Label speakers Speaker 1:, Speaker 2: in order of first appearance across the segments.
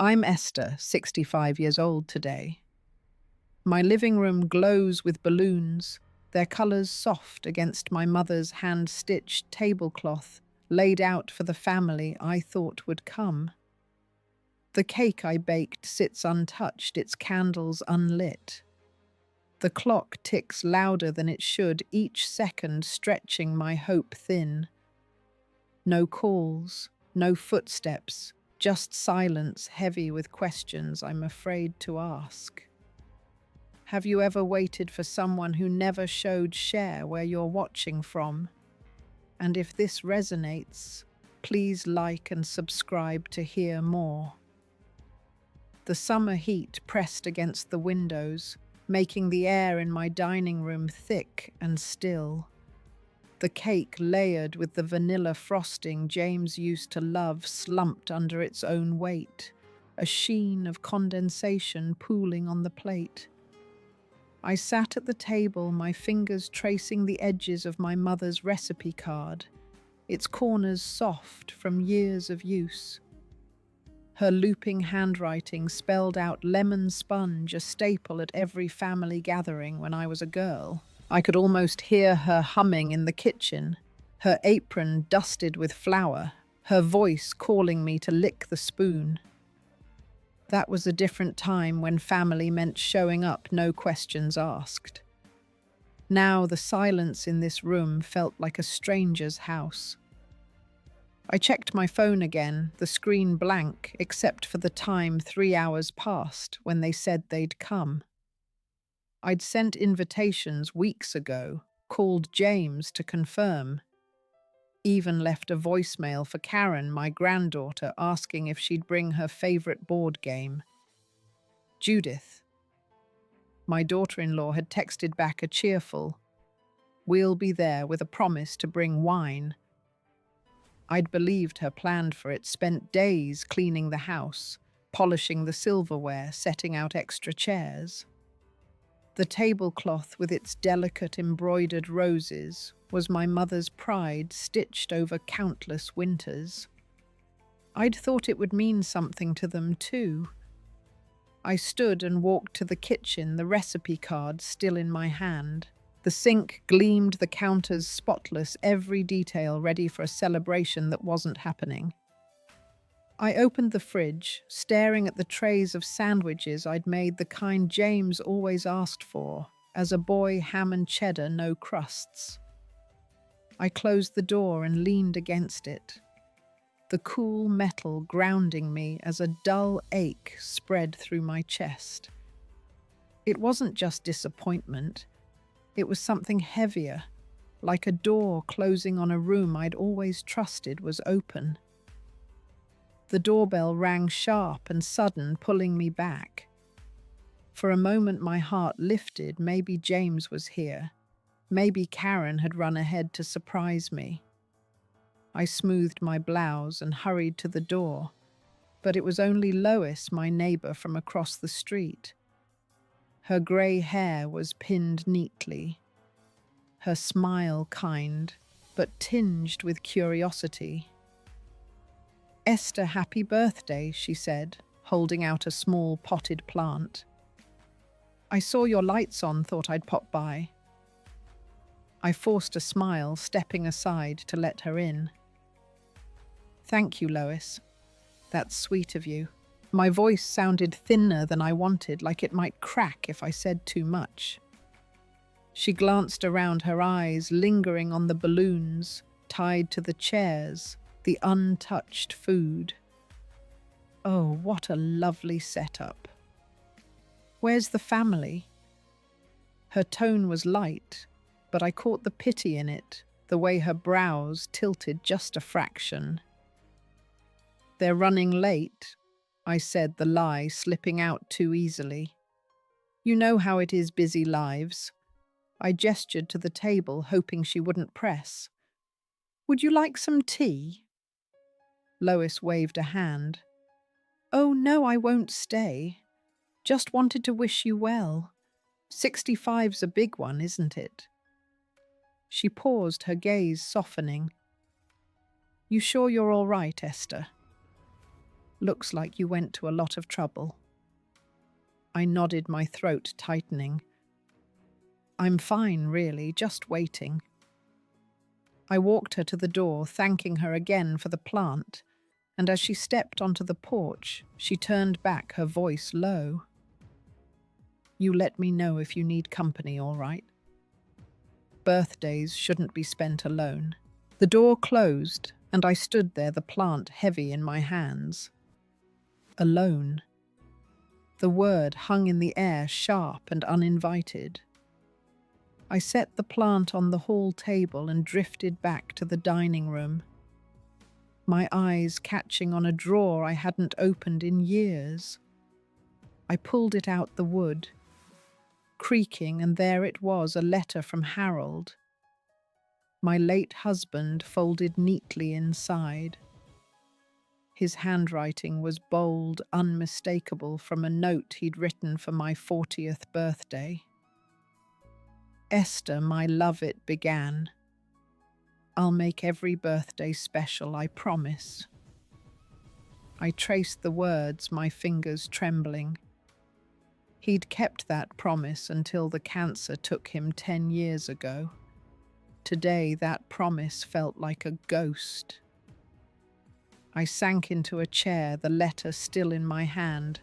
Speaker 1: I'm Esther, 65 years old today. My living room glows with balloons, their colours soft against my mother's hand-stitched tablecloth laid out for the family I thought would come. The cake I baked sits untouched, its candles unlit. The clock ticks louder than it should, each second stretching my hope thin. No calls, no footsteps, just silence heavy with questions I'm afraid to ask. Have you ever waited for someone who never showed share where you're watching from? And if this resonates, please like and subscribe to hear more. The summer heat pressed against the windows, making the air in my dining room thick and still. The cake layered with the vanilla frosting James used to love slumped under its own weight, a sheen of condensation pooling on the plate. I sat at the table, my fingers tracing the edges of my mother's recipe card, its corners soft from years of use. Her looping handwriting spelled out lemon sponge, a staple at every family gathering when I was a girl. I could almost hear her humming in the kitchen, her apron dusted with flour, her voice calling me to lick the spoon. That was a different time when family meant showing up, no questions asked. Now the silence in this room felt like a stranger's house. I checked my phone again, the screen blank, except for the time 3 hours past when they said they'd come. I'd sent invitations weeks ago, called James to confirm. Even left a voicemail for Karen, my granddaughter, asking if she'd bring her favorite board game. Judith, my daughter-in-law, had texted back a cheerful, "We'll be there," with a promise to bring wine. I'd believed her, planned for it, spent days cleaning the house, polishing the silverware, setting out extra chairs. The tablecloth with its delicate embroidered roses was my mother's pride, stitched over countless winters. I'd thought it would mean something to them too. I stood and walked to the kitchen, the recipe card still in my hand. The sink gleamed, the counters spotless, every detail ready for a celebration that wasn't happening. I opened the fridge, staring at the trays of sandwiches I'd made, the kind James always asked for. As a boy, ham and cheddar, no crusts. I closed the door and leaned against it, the cool metal grounding me as a dull ache spread through my chest. It wasn't just disappointment. It was something heavier, like a door closing on a room I'd always trusted was open. The doorbell rang sharp and sudden, pulling me back. For a moment my heart lifted. Maybe James was here. Maybe Karen had run ahead to surprise me. I smoothed my blouse and hurried to the door, but it was only Lois, my neighbor from across the street. Her grey hair was pinned neatly, her smile kind, but tinged with curiosity. "Esther, happy birthday," she said, holding out a small potted plant. "I saw your lights on, thought I'd pop by." I forced a smile, stepping aside to let her in. "Thank you, Lois. That's sweet of you." My voice sounded thinner than I wanted, like it might crack if I said too much. She glanced around, her eyes lingering on the balloons tied to the chairs, the untouched food. Oh, what a lovely setup. "Where's the family?" Her tone was light, but I caught the pity in it, the way her brows tilted just a fraction. "They're running late," I said, the lie slipping out too easily. "You know how it is, busy lives." I gestured to the table, hoping she wouldn't press. "Would you like some tea?" Lois waved a hand. "Oh no, I won't stay. Just wanted to wish you well. 65's a big one, isn't it?" She paused, her gaze softening. "You sure you're all right, Esther?" Looks like you went to a lot of trouble. I nodded, my throat tightening. I'm fine, really, just waiting. I walked her to the door, thanking her again for the plant, and as she stepped onto the porch, she turned back, her voice low. You let me know if you need company, all right? Birthdays shouldn't be spent alone. The door closed, and I stood there, the plant heavy in my hands. Alone. The word hung in the air, sharp and uninvited. I set the plant on the hall table and drifted back to the dining room, my eyes catching on a drawer I hadn't opened in years. I pulled it out the wood, creaking, and there it was, a letter from Harold. My late husband, folded neatly inside. His handwriting was bold, unmistakable, from a note he'd written for my 40th birthday. Esther, my love, it began. I'll make every birthday special, I promise. I traced the words, my fingers trembling. He'd kept that promise until the cancer took him 10 years ago. Today, that promise felt like a ghost. I sank into a chair, the letter still in my hand,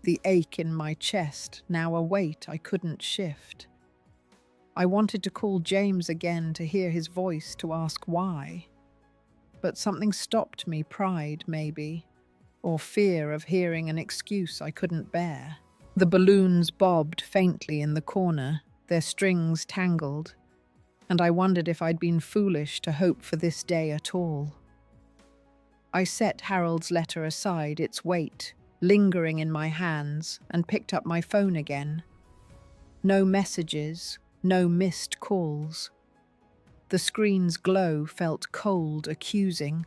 Speaker 1: the ache in my chest, now a weight I couldn't shift. I wanted to call James again, to hear his voice, to ask why. But something stopped me, pride maybe, or fear of hearing an excuse I couldn't bear. The balloons bobbed faintly in the corner, their strings tangled, and I wondered if I'd been foolish to hope for this day at all. I set Harold's letter aside, its weight lingering in my hands, and picked up my phone again. No messages, no missed calls. The screen's glow felt cold, accusing.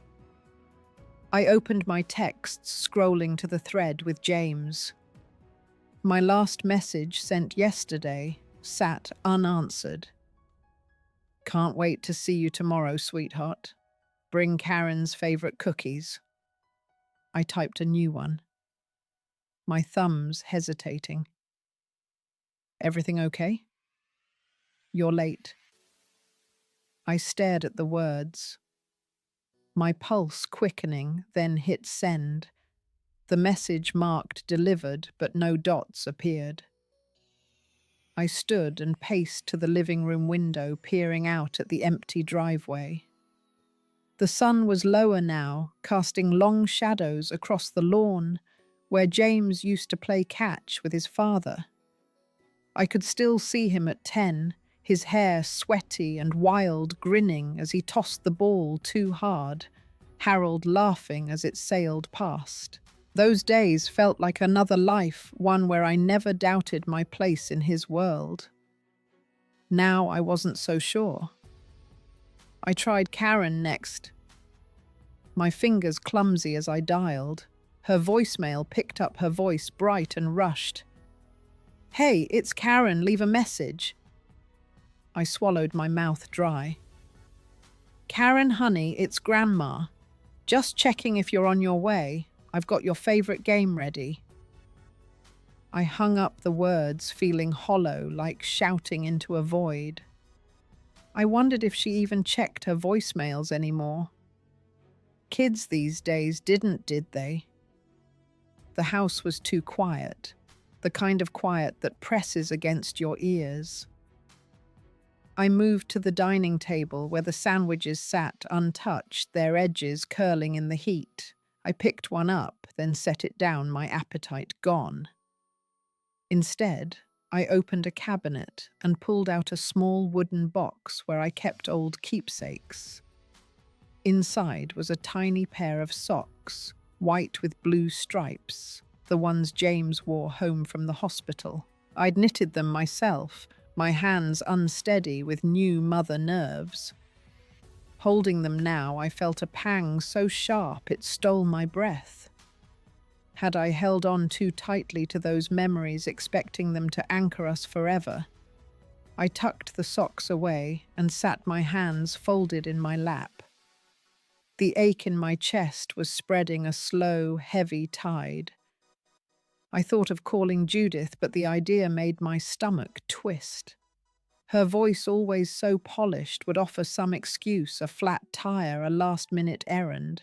Speaker 1: I opened my texts, scrolling to the thread with James. My last message, sent yesterday, sat unanswered. Can't wait to see you tomorrow, sweetheart. Bring Karen's favorite cookies. I typed a new one, my thumbs hesitating. Everything okay? You're late. I stared at the words, my pulse quickening, then hit send. The message marked delivered, but no dots appeared. I stood and paced to the living room window, peering out at the empty driveway. The sun was lower now, casting long shadows across the lawn where James used to play catch with his father. I could still see him at 10, his hair sweaty and wild, grinning as he tossed the ball too hard, Harold laughing as it sailed past. Those days felt like another life, one where I never doubted my place in his world. Now I wasn't so sure. I tried Karen next. My fingers clumsy as I dialed. Her voicemail picked up, her voice bright and rushed. Hey, it's Karen, leave a message. I swallowed, my mouth dry. Karen, honey, it's Grandma. Just checking if you're on your way. I've got your favorite game ready. I hung up the words, feeling hollow, like shouting into a void. I wondered if she even checked her voicemails anymore. Kids these days didn't, did they? The house was too quiet, the kind of quiet that presses against your ears. I moved to the dining table where the sandwiches sat untouched, their edges curling in the heat. I picked one up, then set it down, my appetite gone. Instead, I opened a cabinet and pulled out a small wooden box where I kept old keepsakes. Inside was a tiny pair of socks, white with blue stripes, the ones James wore home from the hospital. I'd knitted them myself, my hands unsteady with new mother nerves. Holding them now, I felt a pang so sharp it stole my breath. Had I held on too tightly to those memories, expecting them to anchor us forever? I tucked the socks away and sat, my hands folded in my lap. The ache in my chest was spreading a slow, heavy tide. I thought of calling Judith, but the idea made my stomach twist. Her voice, always so polished, would offer some excuse, a flat tire, a last-minute errand.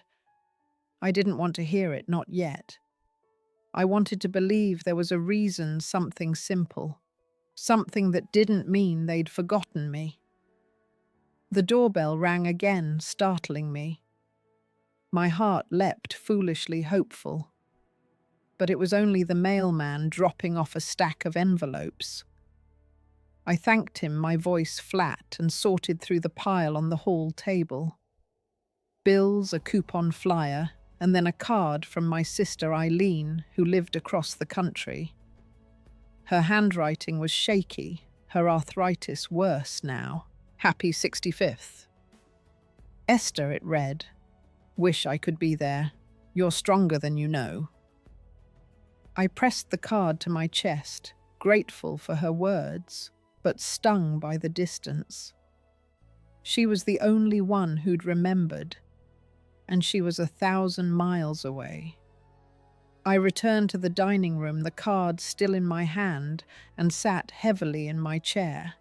Speaker 1: I didn't want to hear it, not yet. I wanted to believe there was a reason, something simple. Something that didn't mean they'd forgotten me. The doorbell rang again, startling me. My heart leapt, foolishly hopeful. But it was only the mailman dropping off a stack of envelopes. I thanked him, my voice flat, and sorted through the pile on the hall table. Bills, a coupon flyer, and then a card from my sister Eileen, who lived across the country. Her handwriting was shaky, her arthritis worse now. Happy 65th. Esther, it read. Wish I could be there. You're stronger than you know. I pressed the card to my chest, grateful for her words, but stung by the distance. She was the only one who'd remembered, and she was 1,000 miles away. I returned to the dining room, the card still in my hand, and sat heavily in my chair.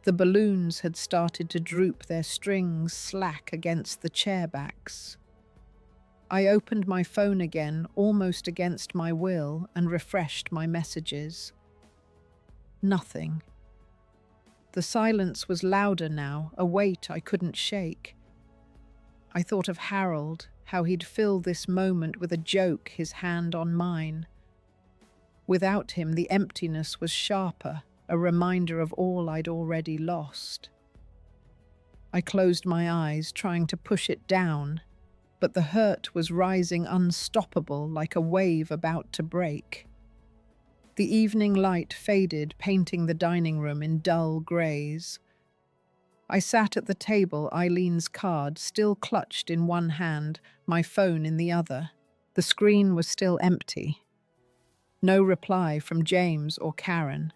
Speaker 1: The balloons had started to droop, their strings slack against the chair backs. I opened my phone again, almost against my will, and refreshed my messages. Nothing. The silence was louder now, a weight I couldn't shake. I thought of Harold, how he'd fill this moment with a joke, his hand on mine. Without him, the emptiness was sharper, a reminder of all I'd already lost. I closed my eyes, trying to push it down, but the hurt was rising unstoppable, like a wave about to break. The evening light faded, painting the dining room in dull greys. I sat at the table, Eileen's card still clutched in one hand, my phone in the other. The screen was still empty. No reply from James or Karen.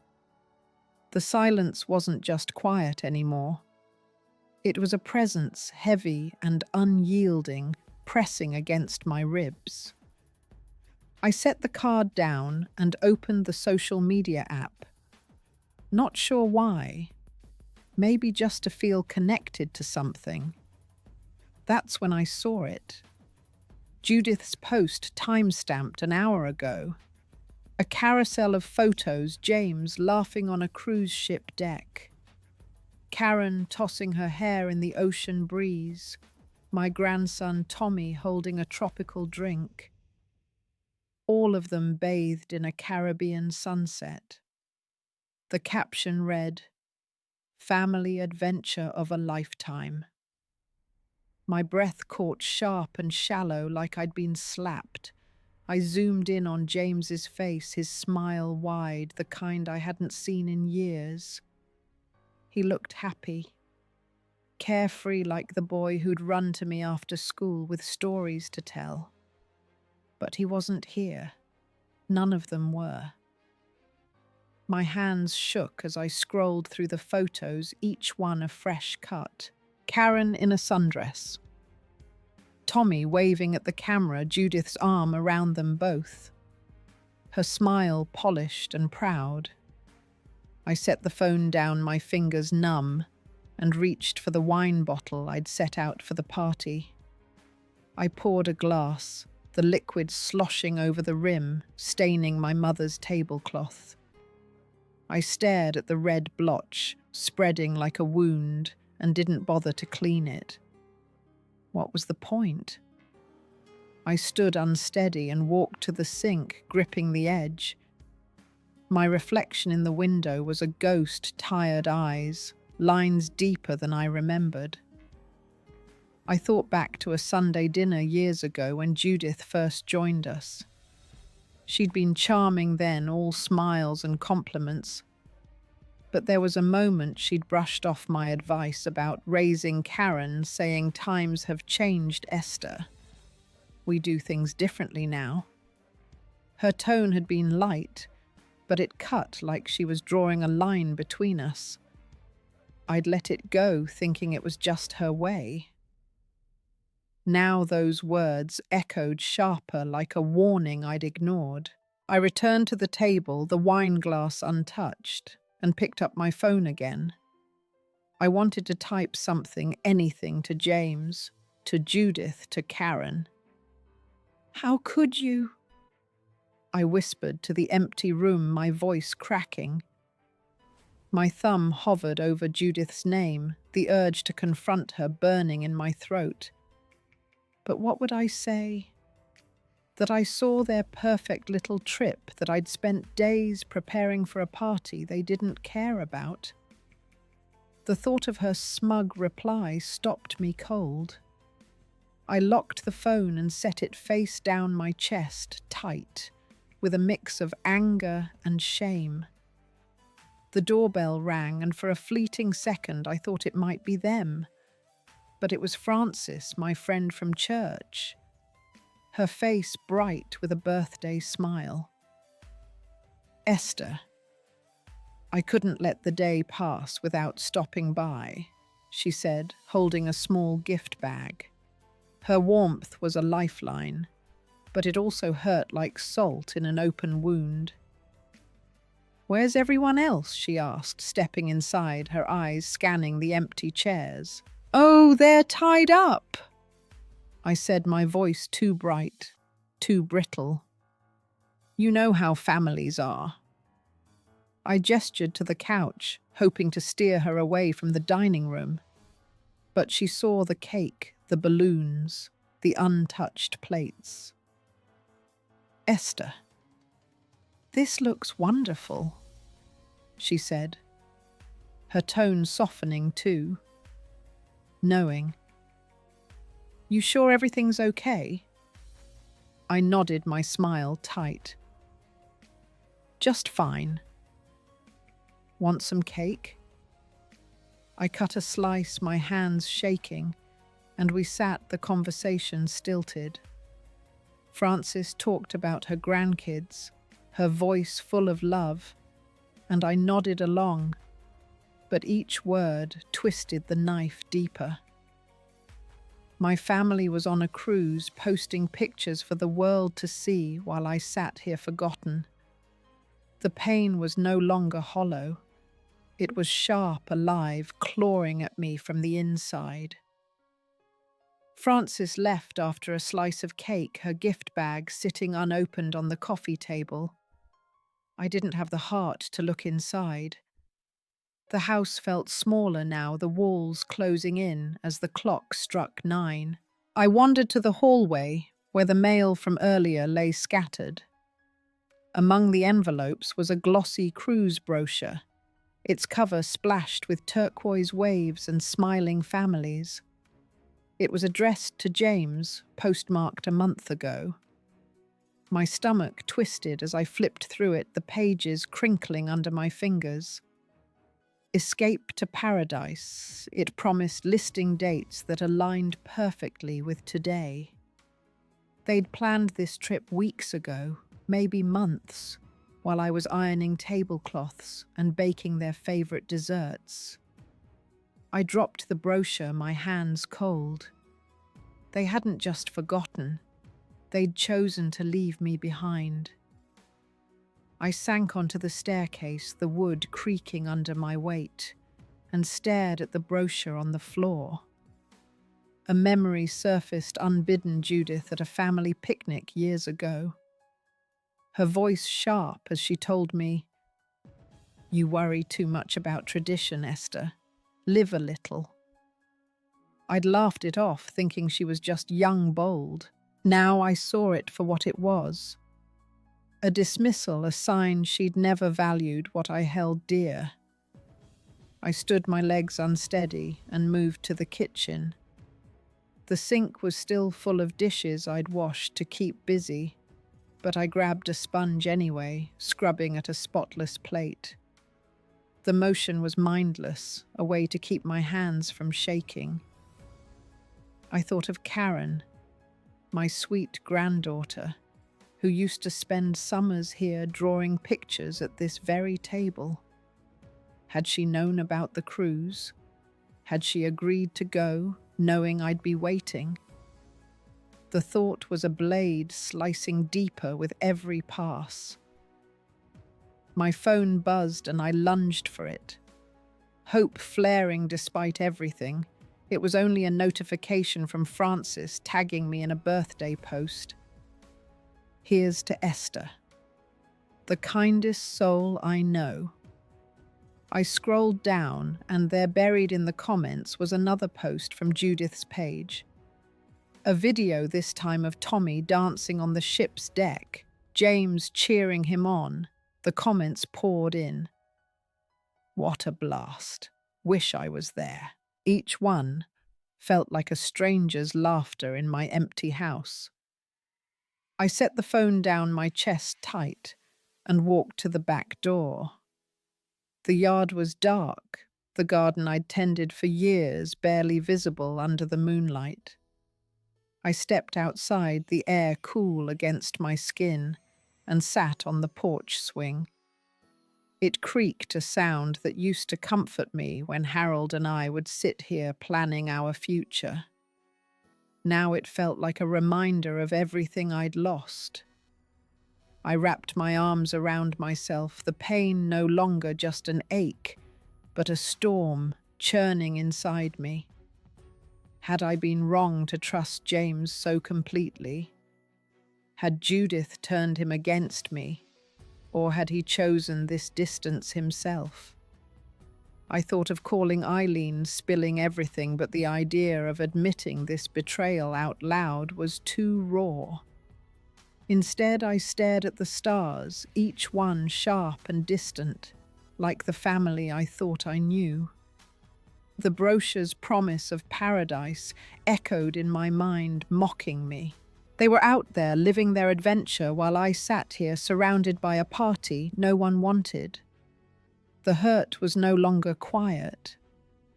Speaker 1: The silence wasn't just quiet anymore. It was a presence, heavy and unyielding, pressing against my ribs. I set the card down and opened the social media app. Not sure why. Maybe just to feel connected to something. That's when I saw it. Judith's post, time-stamped an hour ago. A carousel of photos, James laughing on a cruise ship deck. Karen tossing her hair in the ocean breeze. My grandson Tommy holding a tropical drink. All of them bathed in a Caribbean sunset. The caption read, "Family adventure of a lifetime." My breath caught sharp and shallow, like I'd been slapped. I zoomed in on James's face, his smile wide, the kind I hadn't seen in years. He looked happy, carefree, like the boy who'd run to me after school with stories to tell. But he wasn't here. None of them were. My hands shook as I scrolled through the photos, each one a fresh cut. Karen in a sundress. Tommy waving at the camera, Judith's arm around them both. Her smile polished and proud. I set the phone down, my fingers numb, and reached for the wine bottle I'd set out for the party. I poured a glass, the liquid sloshing over the rim, staining my mother's tablecloth. I stared at the red blotch, spreading like a wound, and didn't bother to clean it. What was the point? I stood unsteady and walked to the sink, gripping the edge. My reflection in the window was a ghost, tired eyes, lines deeper than I remembered. I thought back to a Sunday dinner years ago when Judith first joined us. She'd been charming then, all smiles and compliments. But there was a moment she'd brushed off my advice about raising Karen, saying times have changed, Esther. We do things differently now. Her tone had been light, but it cut like she was drawing a line between us. I'd let it go, thinking it was just her way. Now those words echoed sharper like a warning I'd ignored. I returned to the table, the wine glass untouched, and picked up my phone again. I wanted to type something, anything, to James, to Judith, to Karen. "How could you?" I whispered to the empty room, my voice cracking. My thumb hovered over Judith's name, the urge to confront her burning in my throat. But what would I say? That I saw their perfect little trip, that I'd spent days preparing for a party they didn't care about. The thought of her smug reply stopped me cold. I locked the phone and set it face down my chest, tight, with a mix of anger and shame. The doorbell rang, and for a fleeting second I thought it might be them. But it was Frances, my friend from church. Her face bright with a birthday smile. "Esther." "I couldn't let the day pass without stopping by," she said, holding a small gift bag. Her warmth was a lifeline, but it also hurt like salt in an open wound. "Where's everyone else?" she asked, stepping inside, her eyes scanning the empty chairs. "Oh, they're tied up," I said, my voice too bright, too brittle. "You know how families are." I gestured to the couch, hoping to steer her away from the dining room. But she saw the cake, the balloons, the untouched plates. "Esther, this looks wonderful," she said, her tone softening too, knowing. "You sure everything's okay?" I nodded, my smile tight. "Just fine." "Want some cake?" I cut a slice, my hands shaking, and we sat, the conversation stilted. Frances talked about her grandkids, her voice full of love, and I nodded along, but each word twisted the knife deeper. My family was on a cruise, posting pictures for the world to see while I sat here forgotten. The pain was no longer hollow. It was sharp, alive, clawing at me from the inside. Frances left after a slice of cake, her gift bag sitting unopened on the coffee table. I didn't have the heart to look inside. The house felt smaller now, the walls closing in as the clock struck 9. I wandered to the hallway, where the mail from earlier lay scattered. Among the envelopes was a glossy cruise brochure, its cover splashed with turquoise waves and smiling families. It was addressed to James, postmarked a month ago. My stomach twisted as I flipped through it, the pages crinkling under my fingers. Escape to Paradise. It promised listing dates that aligned perfectly with today. They'd planned this trip weeks ago, maybe months, while I was ironing tablecloths and baking their favorite desserts. I dropped the brochure, my hands cold. They hadn't just forgotten. They'd chosen to leave me behind. I sank onto the staircase, the wood creaking under my weight, and stared at the brochure on the floor. A memory surfaced unbidden, Judith at a family picnic years ago. Her voice sharp as she told me, "You worry too much about tradition, Esther. Live a little." I'd laughed it off, thinking she was just young bold. Now I saw it for what it was. A dismissal, a sign she'd never valued what I held dear. I stood, my legs unsteady, and moved to the kitchen. The sink was still full of dishes I'd washed to keep busy, but I grabbed a sponge anyway, scrubbing at a spotless plate. The motion was mindless, a way to keep my hands from shaking. I thought of Karen, my sweet granddaughter, who used to spend summers here drawing pictures at this very table. Had she known about the cruise? Had she agreed to go, knowing I'd be waiting? The thought was a blade slicing deeper with every pass. My phone buzzed and I lunged for it. Hope flaring despite everything. It was only a notification from Francis tagging me in a birthday post. Here's to Esther, the kindest soul I know. I scrolled down, and there buried in the comments was another post from Judith's page. A video this time of Tommy dancing on the ship's deck, James cheering him on. The comments poured in. What a blast. Wish I was there. Each one felt like a stranger's laughter in my empty house. I set the phone down my chest tight and walked to the back door. The yard was dark, the garden I'd tended for years barely visible under the moonlight. I stepped outside, the air cool against my skin, and sat on the porch swing. It creaked, a sound that used to comfort me when Harold and I would sit here planning our future. Now it felt like a reminder of everything I'd lost. I wrapped my arms around myself, the pain no longer just an ache, but a storm churning inside me. Had I been wrong to trust James so completely? Had Judith turned him against me, or had he chosen this distance himself? I thought of calling Eileen, spilling everything, but the idea of admitting this betrayal out loud was too raw. Instead, I stared at the stars, each one sharp and distant, like the family I thought I knew. The brochure's promise of paradise echoed in my mind, mocking me. They were out there living their adventure while I sat here surrounded by a party no one wanted. The hurt was no longer quiet.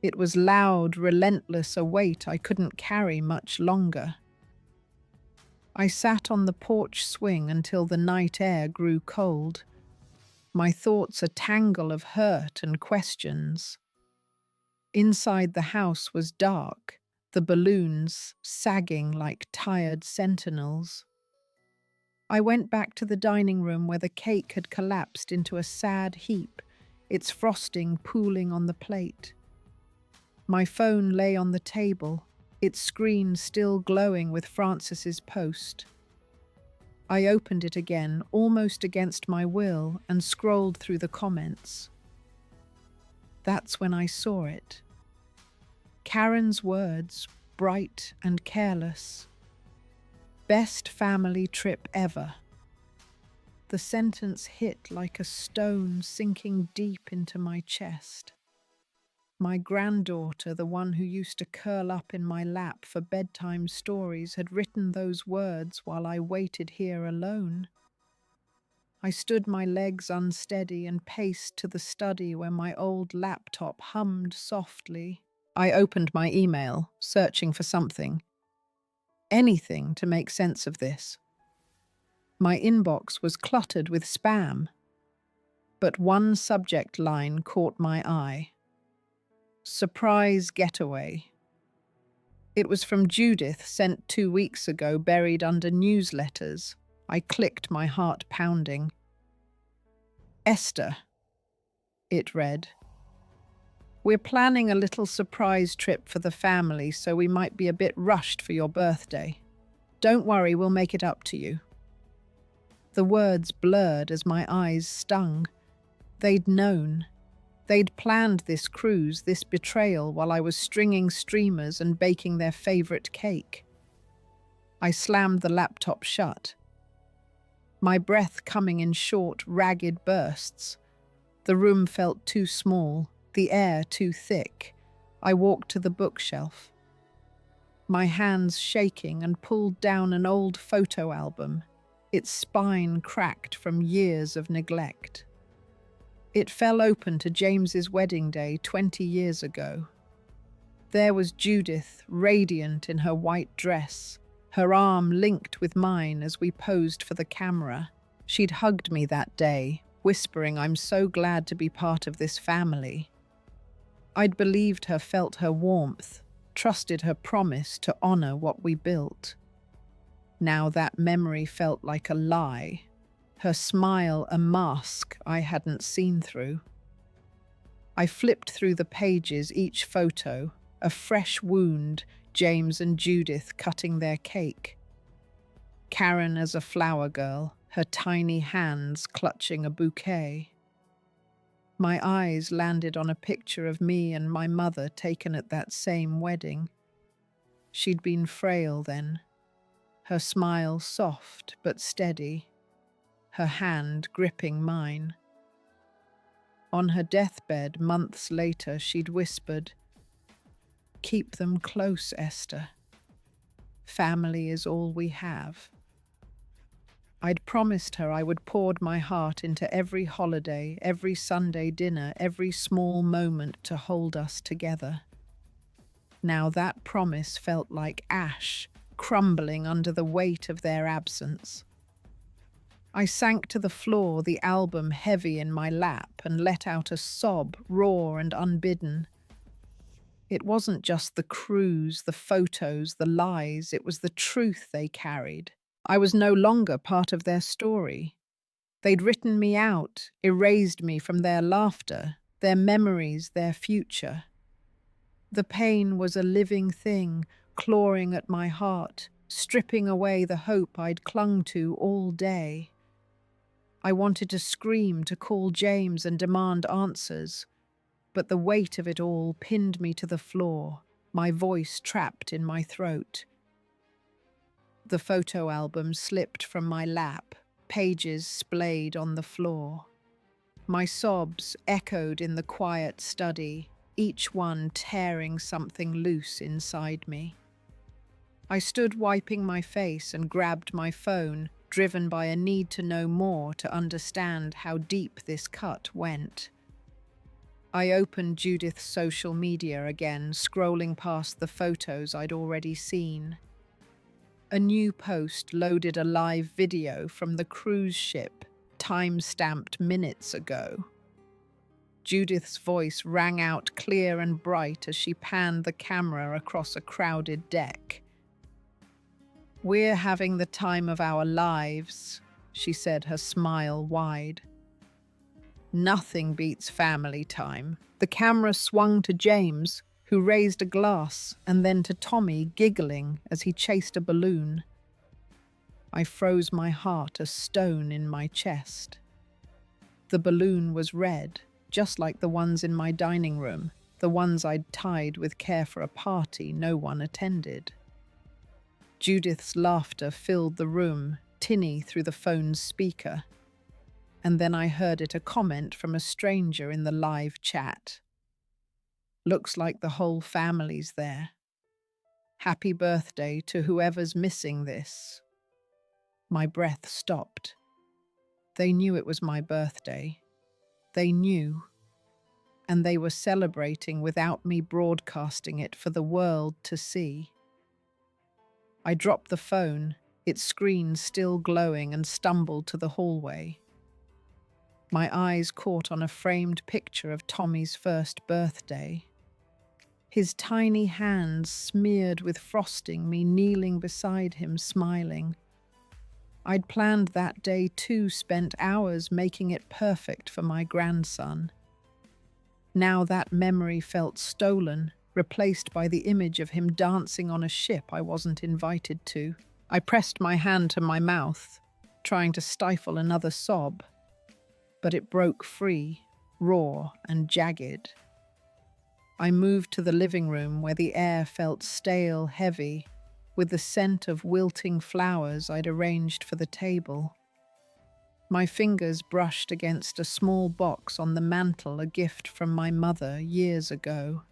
Speaker 1: It was loud, relentless, a weight I couldn't carry much longer. I sat on the porch swing until the night air grew cold, my thoughts a tangle of hurt and questions. Inside the house was dark, the balloons sagging like tired sentinels. I went back to the dining room where the cake had collapsed into a sad heap, its frosting pooling on the plate. My phone lay on the table, its screen still glowing with Francis's post. I opened it again, almost against my will, and scrolled through the comments. That's when I saw it. Karen's words, bright and careless. Best family trip ever. The sentence hit like a stone sinking deep into my chest. My granddaughter, the one who used to curl up in my lap for bedtime stories, had written those words while I waited here alone. I stood my legs unsteady and paced to the study where my old laptop hummed softly. I opened my email, searching for something. Anything to make sense of this. My inbox was cluttered with spam, but one subject line caught my eye. Surprise getaway. It was from Judith, sent 2 weeks ago, buried under newsletters. I clicked, my heart pounding. Esther, it read. We're planning a little surprise trip for the family, so we might be a bit rushed for your birthday. Don't worry, we'll make it up to you. The words blurred as my eyes stung. They'd known. They'd planned this cruise, this betrayal, while I was stringing streamers and baking their favorite cake. I slammed the laptop shut, my breath coming in short, ragged bursts. The room felt too small, the air too thick. I walked to the bookshelf, my hands shaking, and pulled down an old photo album, its spine cracked from years of neglect. It fell open to James's wedding day 20 years ago. There was Judith, radiant in her white dress, her arm linked with mine as we posed for the camera. She'd hugged me that day, whispering, "I'm so glad to be part of this family." I'd believed her, felt her warmth, trusted her promise to honor what we built. Now that memory felt like a lie, her smile a mask I hadn't seen through. I flipped through the pages, each photo, a fresh wound, James and Judith cutting their cake. Karen as a flower girl, her tiny hands clutching a bouquet. My eyes landed on a picture of me and my mother taken at that same wedding. She'd been frail then, her smile soft but steady, her hand gripping mine. On her deathbed months later, she'd whispered, "Keep them close, Esther. Family is all we have." I'd promised her I would pour my heart into every holiday, every Sunday dinner, every small moment to hold us together. Now that promise felt like ash, crumbling under the weight of their absence. I sank to the floor, the album heavy in my lap, and let out a sob, raw and unbidden. It wasn't just the cruise, the photos, the lies, it was the truth they carried. I was no longer part of their story. They'd written me out, erased me from their laughter, their memories, their future. The pain was a living thing, clawing at my heart, stripping away the hope I'd clung to all day. I wanted to scream, to call James and demand answers, but the weight of it all pinned me to the floor, my voice trapped in my throat. The photo album slipped from my lap, pages splayed on the floor. My sobs echoed in the quiet study, each one tearing something loose inside me. I stood wiping my face and grabbed my phone, driven by a need to know more, to understand how deep this cut went. I opened Judith's social media again, scrolling past the photos I'd already seen. A new post loaded a live video from the cruise ship, time-stamped minutes ago. Judith's voice rang out clear and bright as she panned the camera across a crowded deck. "We're having the time of our lives," she said, her smile wide. "Nothing beats family time." The camera swung to James, who raised a glass, and then to Tommy, giggling as he chased a balloon. I froze, my heart a stone in my chest. The balloon was red, just like the ones in my dining room, the ones I'd tied with care for a party no one attended. Judith's laughter filled the room, tinny through the phone's speaker. And then I heard it, a comment from a stranger in the live chat. "Looks like the whole family's there. Happy birthday to whoever's missing this." My breath stopped. They knew it was my birthday. They knew. And they were celebrating without me broadcasting it for the world to see. I dropped the phone, its screen still glowing, and stumbled to the hallway. My eyes caught on a framed picture of Tommy's first birthday. His tiny hands smeared with frosting, me kneeling beside him, smiling. I'd planned that day too, spent hours making it perfect for my grandson. Now that memory felt stolen, replaced by the image of him dancing on a ship I wasn't invited to. I pressed my hand to my mouth, trying to stifle another sob, but it broke free, raw and jagged. I moved to the living room, where the air felt stale, heavy, with the scent of wilting flowers I'd arranged for the table. My fingers brushed against a small box on the mantel, a gift from my mother years ago.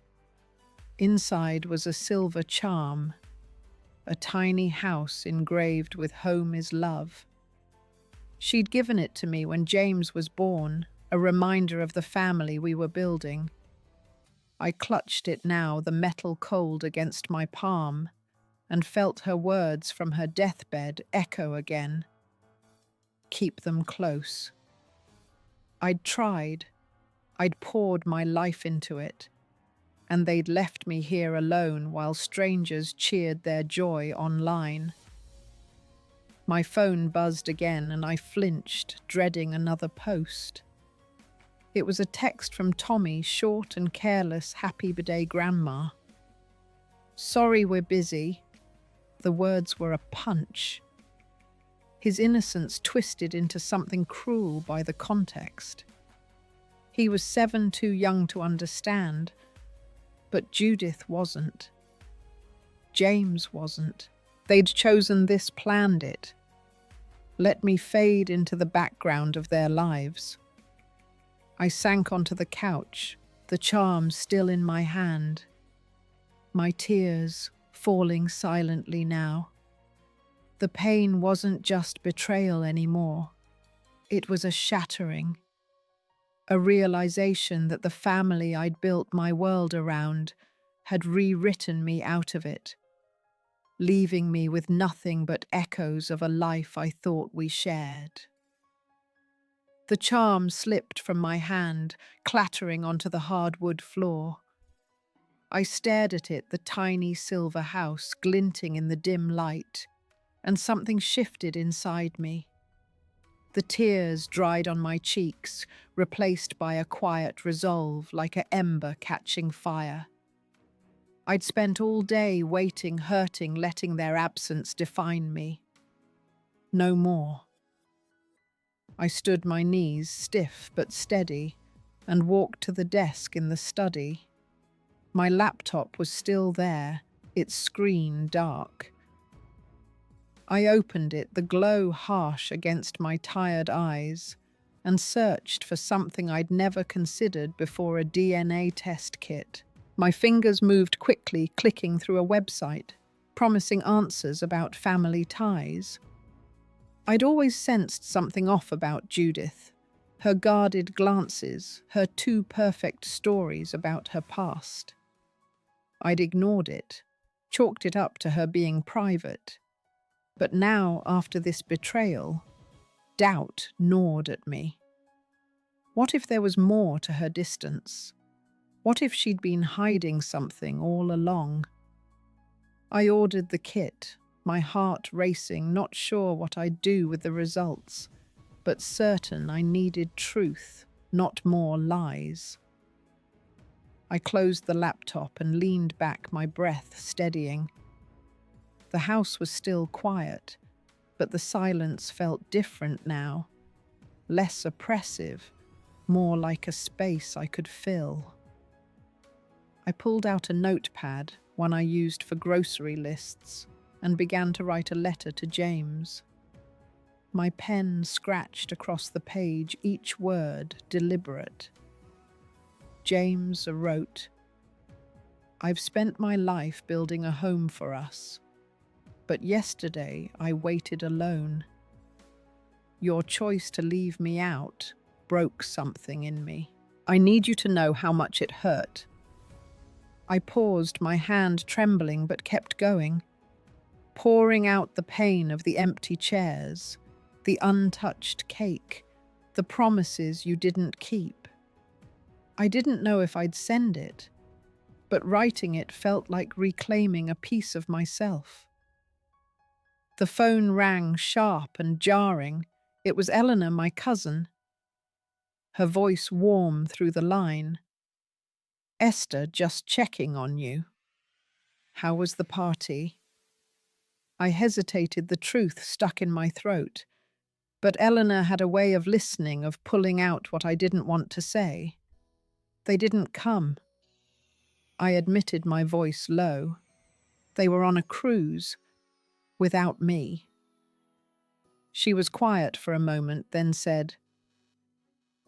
Speaker 1: Inside was a silver charm, a tiny house engraved with "Home is Love." She'd given it to me when James was born, a reminder of the family we were building. I clutched it now, the metal cold against my palm, and felt her words from her deathbed echo again. Keep them close. I'd tried. I'd poured my life into it, and they'd left me here alone while strangers cheered their joy online. My phone buzzed again and I flinched, dreading another post. It was a text from Tommy, short and careless, "Happy birthday, Grandma." "Sorry we're busy." The words were a punch. His innocence twisted into something cruel by the context. He was 7, too young to understand, but Judith wasn't. James wasn't. They'd chosen this, planned it. Let me fade into the background of their lives. I sank onto the couch, the charm still in my hand. My tears falling silently now. The pain wasn't just betrayal anymore. It was a shattering, a realization that the family I'd built my world around had rewritten me out of it, leaving me with nothing but echoes of a life I thought we shared. The charm slipped from my hand, clattering onto the hardwood floor. I stared at it, the tiny silver house glinting in the dim light, and something shifted inside me. The tears dried on my cheeks, replaced by a quiet resolve, like an ember catching fire. I'd spent all day waiting, hurting, letting their absence define me. No more. I stood my knees, stiff but steady, and walked to the desk in the study. My laptop was still there, its screen dark. I opened it, the glow harsh against my tired eyes, and searched for something I'd never considered before: a DNA test kit. My fingers moved quickly, clicking through a website, promising answers about family ties. I'd always sensed something off about Judith, her guarded glances, her too perfect stories about her past. I'd ignored it, chalked it up to her being private. But now, after this betrayal, doubt gnawed at me. What if there was more to her distance? What if she'd been hiding something all along? I ordered the kit, my heart racing, not sure what I'd do with the results, but certain I needed truth, not more lies. I closed the laptop and leaned back, my breath steadying. The house was still quiet, but the silence felt different now, less oppressive, more like a space I could fill. I pulled out a notepad, one I used for grocery lists, and began to write a letter to James. My pen scratched across the page, each word deliberate. James wrote, "I've spent my life building a home for us, but yesterday I waited alone. Your choice to leave me out broke something in me. I need you to know how much it hurt." I paused, my hand trembling, but kept going, pouring out the pain of the empty chairs, the untouched cake, the promises you didn't keep. I didn't know if I'd send it, but writing it felt like reclaiming a piece of myself. The phone rang, sharp and jarring. It was Eleanor, my cousin. Her voice warm through the line. "Esther, just checking on you. How was the party?" I hesitated, the truth stuck in my throat, but Eleanor had a way of listening, of pulling out what I didn't want to say. "They didn't come." I admitted, my voice low. "They were on a cruise, without me." She was quiet for a moment, then said,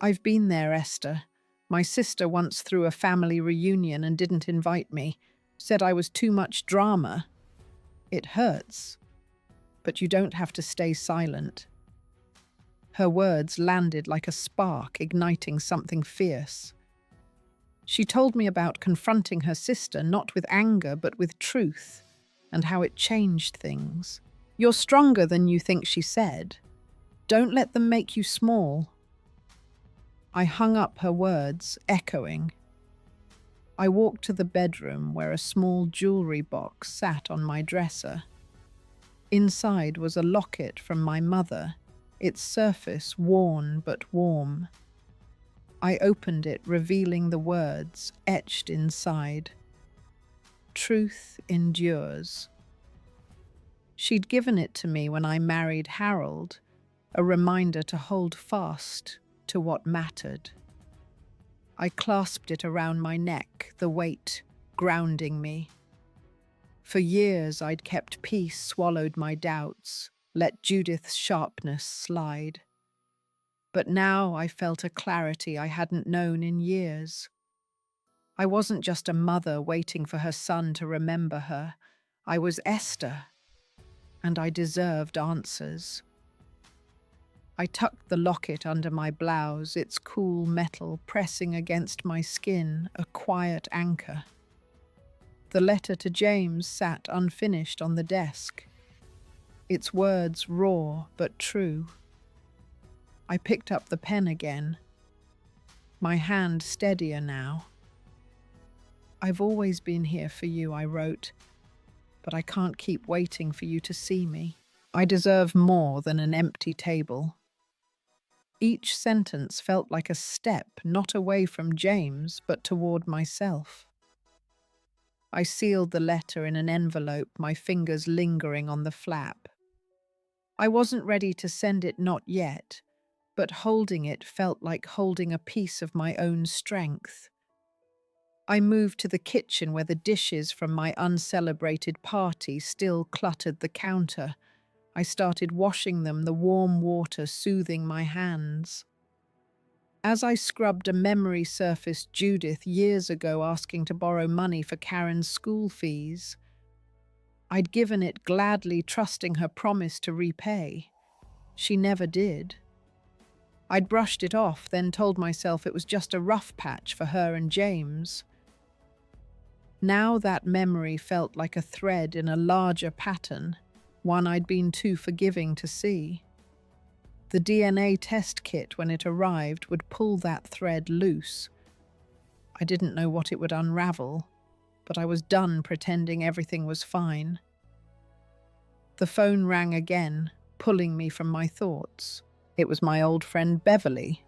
Speaker 1: "I've been there, Esther. My sister once threw a family reunion and didn't invite me, said I was too much drama. It hurts, but you don't have to stay silent." Her words landed like a spark, igniting something fierce. She told me about confronting her sister, not with anger, but with truth, and how it changed things. "You're stronger than you think," she said. "Don't let them make you small." I hung up her words, echoing. I walked to the bedroom where a small jewelry box sat on my dresser. Inside was a locket from my mother, its surface worn but warm. I opened it, revealing the words etched inside. Truth endures. She'd given it to me when I married Harold, a reminder to hold fast to what mattered. I clasped it around my neck, the weight grounding me. For years I'd kept peace, swallowed my doubts, let Judith's sharpness slide. But now I felt a clarity I hadn't known in years. I wasn't just a mother waiting for her son to remember her. I was Esther, and I deserved answers. I tucked the locket under my blouse, its cool metal pressing against my skin, a quiet anchor. The letter to James sat unfinished on the desk, its words raw but true. I picked up the pen again, my hand steadier now. I've always been here for you, I wrote, but I can't keep waiting for you to see me. I deserve more than an empty table. Each sentence felt like a step, not away from James, but toward myself. I sealed the letter in an envelope, my fingers lingering on the flap. I wasn't ready to send it, not yet, but holding it felt like holding a piece of my own strength. I moved to the kitchen where the dishes from my uncelebrated party still cluttered the counter. I started washing them, the warm water soothing my hands. As I scrubbed, a memory surfaced, Judith years ago asking to borrow money for Karen's school fees. I'd given it gladly, trusting her promise to repay. She never did. I'd brushed it off, then told myself it was just a rough patch for her and James. Now that memory felt like a thread in a larger pattern, one I'd been too forgiving to see. The DNA test kit, when it arrived, would pull that thread loose. I didn't know what it would unravel, but I was done pretending everything was fine. The phone rang again, pulling me from my thoughts. It was my old friend Beverly,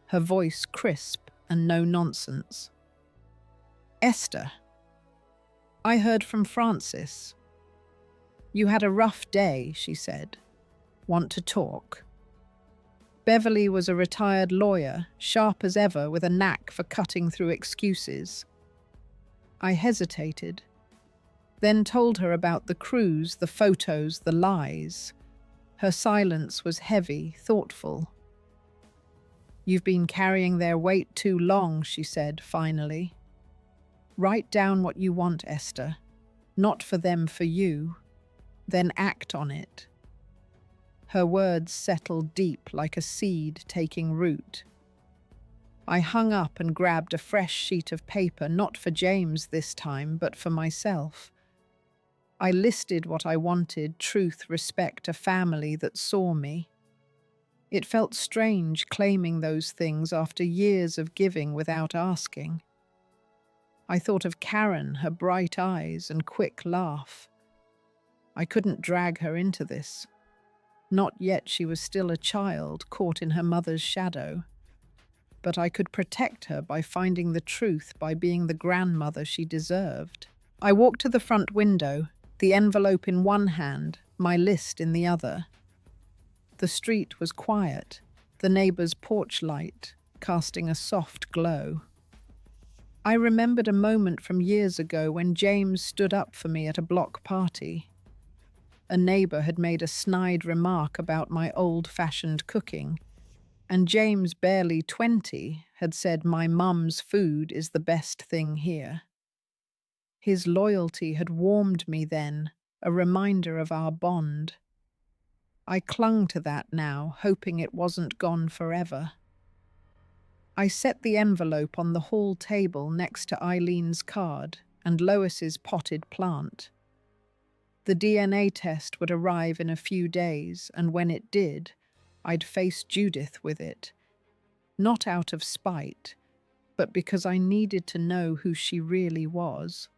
Speaker 1: her voice crisp and no nonsense. Esther, I heard from Francis. You had a rough day, she said. Want to talk? Beverly was a retired lawyer, sharp as ever, with a knack for cutting through excuses. I hesitated, then told her about the cruise, the photos, the lies. Her silence was heavy, thoughtful. You've been carrying their weight too long, she said, finally. Write down what you want, Esther. Not for them, for you. Then act on it. Her words settled deep like a seed taking root. I hung up and grabbed a fresh sheet of paper, not for James this time, but for myself. I listed what I wanted: truth, respect, a family that saw me. It felt strange claiming those things after years of giving without asking. I thought of Karen, her bright eyes and quick laugh. I couldn't drag her into this. Not yet, she was still a child, caught in her mother's shadow. But I could protect her by finding the truth, by being the grandmother she deserved. I walked to the front window, the envelope in one hand, my list in the other. The street was quiet, the neighbor's porch light casting a soft glow. I remembered a moment from years ago when James stood up for me at a block party. A neighbor had made a snide remark about my old-fashioned cooking, and James, barely 20, had said my mum's food is the best thing here. His loyalty had warmed me then, a reminder of our bond. I clung to that now, hoping it wasn't gone forever. I set the envelope on the hall table next to Eileen's card and Lois's potted plant. The DNA test would arrive in a few days, and when it did, I'd face Judith with it. Not out of spite, but because I needed to know who she really was.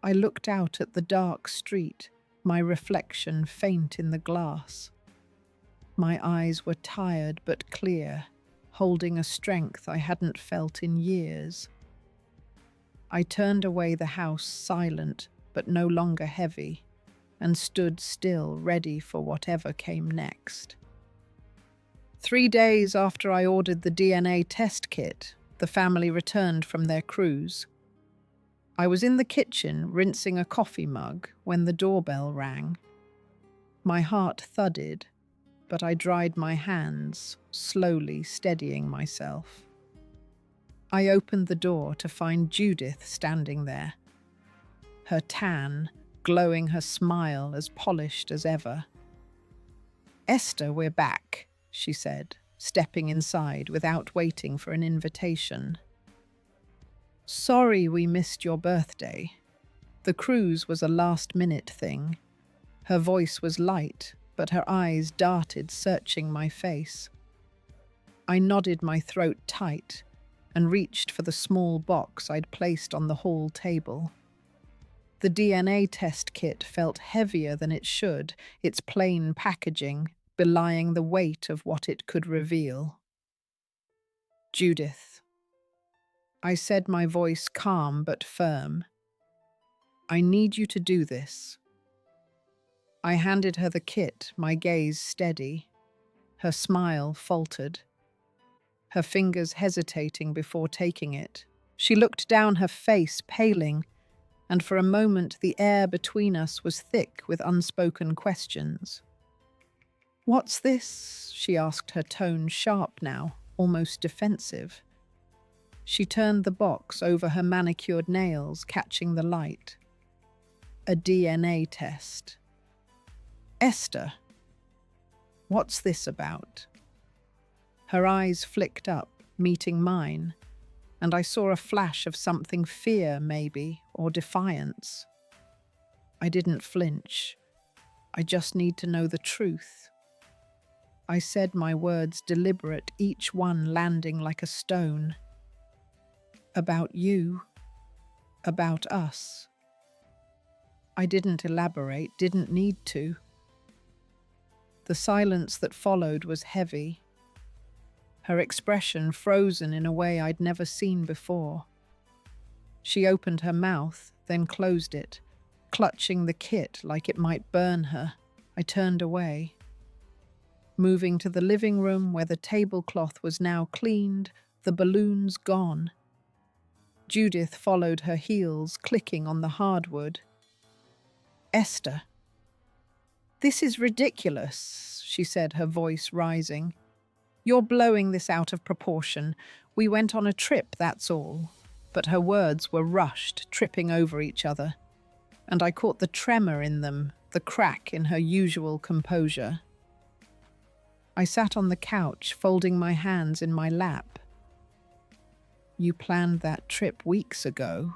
Speaker 1: I looked out at the dark street, my reflection faint in the glass. My eyes were tired but clear, holding a strength I hadn't felt in years. I turned away the house silent but no longer heavy, and stood still, ready for whatever came next. 3 days after I ordered the DNA test kit, the family returned from their cruise. I was in the kitchen rinsing a coffee mug when the doorbell rang. My heart thudded, but I dried my hands, slowly steadying myself. I opened the door to find Judith standing there, her tan glowing, her smile as polished as ever. "Esther, we're back," she said, stepping inside without waiting for an invitation. "Sorry we missed your birthday. The cruise was a last-minute thing." Her voice was light, but her eyes darted, searching my face. I nodded, my throat tight, and reached for the small box I'd placed on the hall table. The DNA test kit felt heavier than it should, its plain packaging belying the weight of what it could reveal. "Judith," I said, my voice calm but firm. "I need you to do this." I handed her the kit, my gaze steady. Her smile faltered, her fingers hesitating before taking it. She looked down, her face paling, and for a moment the air between us was thick with unspoken questions. "What's this?" she asked, her tone sharp now, almost defensive. She turned the box over her manicured nails, catching the light. "A DNA test." "Esther, what's this about?" Her eyes flicked up, meeting mine, and I saw a flash of something, fear maybe, or defiance. I didn't flinch. "I just need to know the truth." I said, my words deliberate, each one landing like a stone. "About you. About us." I didn't elaborate, didn't need to. The silence that followed was heavy, her expression frozen in a way I'd never seen before. She opened her mouth, then closed it, clutching the kit like it might burn her. I turned away, moving to the living room where the tablecloth was now cleaned, the balloons gone. Judith followed, her heels clicking on the hardwood. "Esther, this is ridiculous," she said, her voice rising. "You're blowing this out of proportion. We went on a trip, that's all." But her words were rushed, tripping over each other, and I caught the tremor in them, the crack in her usual composure. I sat on the couch, folding my hands in my lap. "You planned that trip weeks ago,"